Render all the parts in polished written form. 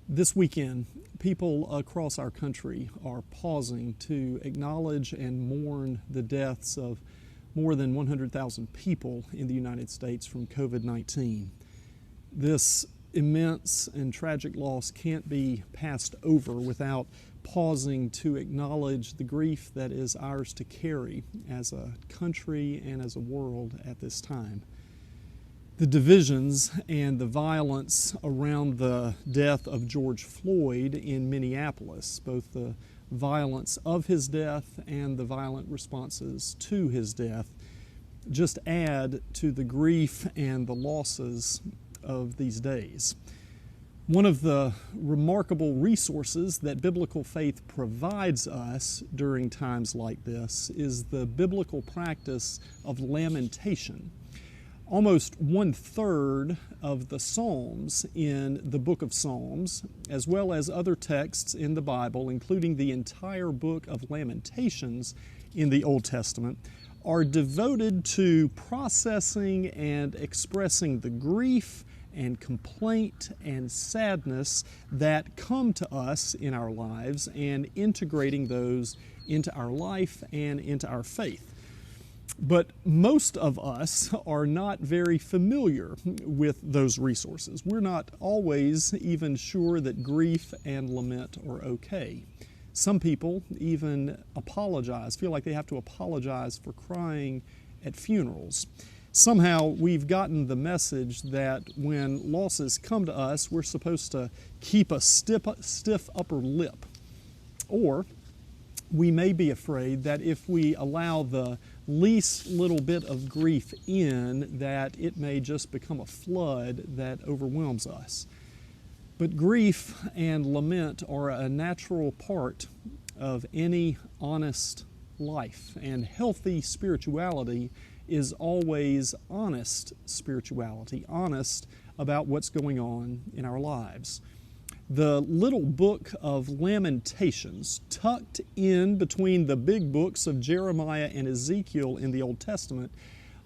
This weekend, people across our country are pausing to acknowledge and mourn the deaths of more than 100,000 people in the United States from COVID-19. This immense and tragic loss can't be passed over without pausing to acknowledge the grief that is ours to carry as a country and as a world at this time. The divisions and the violence around the death of George Floyd in Minneapolis, both the violence of his death and the violent responses to his death, just add to the grief and the losses of these days. One of the remarkable resources that biblical faith provides us during times like this is the biblical practice of lamentation. Almost 1/3 of the Psalms in the book of Psalms, as well as other texts in the Bible, including the entire book of Lamentations in the Old Testament, are devoted to processing and expressing the grief and complaint and sadness that come to us in our lives and integrating those into our life and into our faith. But most of us are not very familiar with those resources. We're not always even sure that grief and lament are okay. Some people even feel like they have to apologize for crying at funerals. Somehow we've gotten the message that when losses come to us, we're supposed to keep a stiff upper lip. Or we may be afraid that if we allow the least little bit of grief in, that it may just become a flood that overwhelms us. But grief and lament are a natural part of any honest life, and healthy spirituality is always honest spirituality, honest about what's going on in our lives. The little book of Lamentations, tucked in between the big books of Jeremiah and Ezekiel in the Old Testament,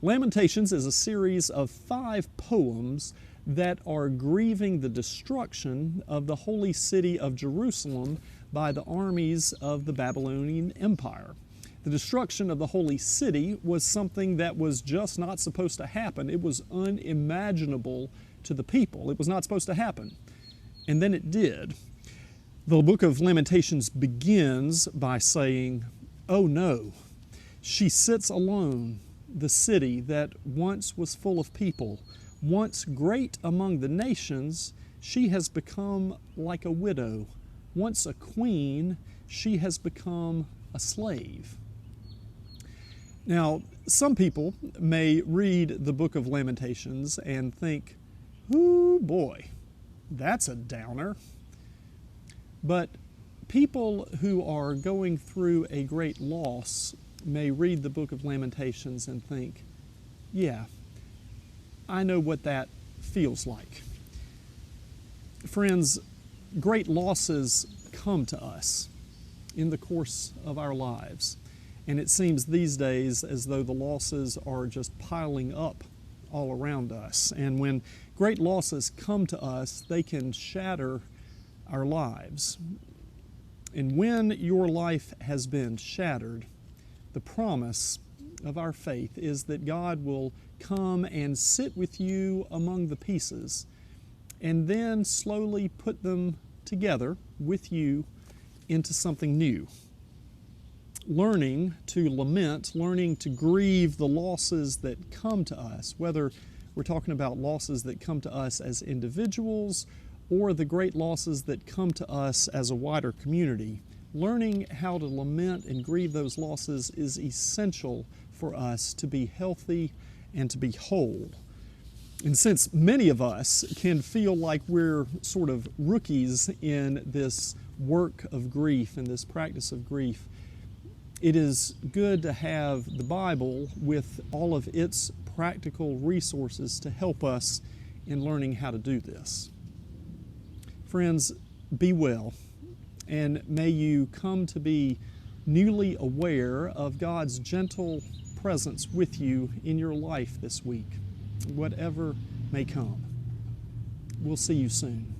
Lamentations is a series of 5 poems that are grieving the destruction of the holy city of Jerusalem by the armies of the Babylonian Empire. The destruction of the holy city was something that was just not supposed to happen. It was unimaginable to the people. It was not supposed to happen. And then it did. The book of Lamentations begins by saying, "Oh no, she sits alone, the city that once was full of people. Once great among the nations, she has become like a widow. Once a queen, she has become a slave." Now, some people may read the book of Lamentations and think, "Ooh, boy, that's a downer." But people who are going through a great loss may read the book of Lamentations and think, "Yeah, I know what that feels like." Friends, great losses come to us in the course of our lives. And it seems these days as though the losses are just piling up all around us. And when great losses come to us, they can shatter our lives. And when your life has been shattered, the promise of our faith is that God will come and sit with you among the pieces and then slowly put them together with you into something new. Learning to lament, learning to grieve the losses that come to us, whether we're talking about losses that come to us as individuals or the great losses that come to us as a wider community. Learning how to lament and grieve those losses is essential for us to be healthy and to be whole. And since many of us can feel like we're sort of rookies in this work of grief and this practice of grief, it is good to have the Bible with all of its practical resources to help us in learning how to do this. Friends, be well, and may you come to be newly aware of God's gentle presence with you in your life this week, whatever may come. We'll see you soon.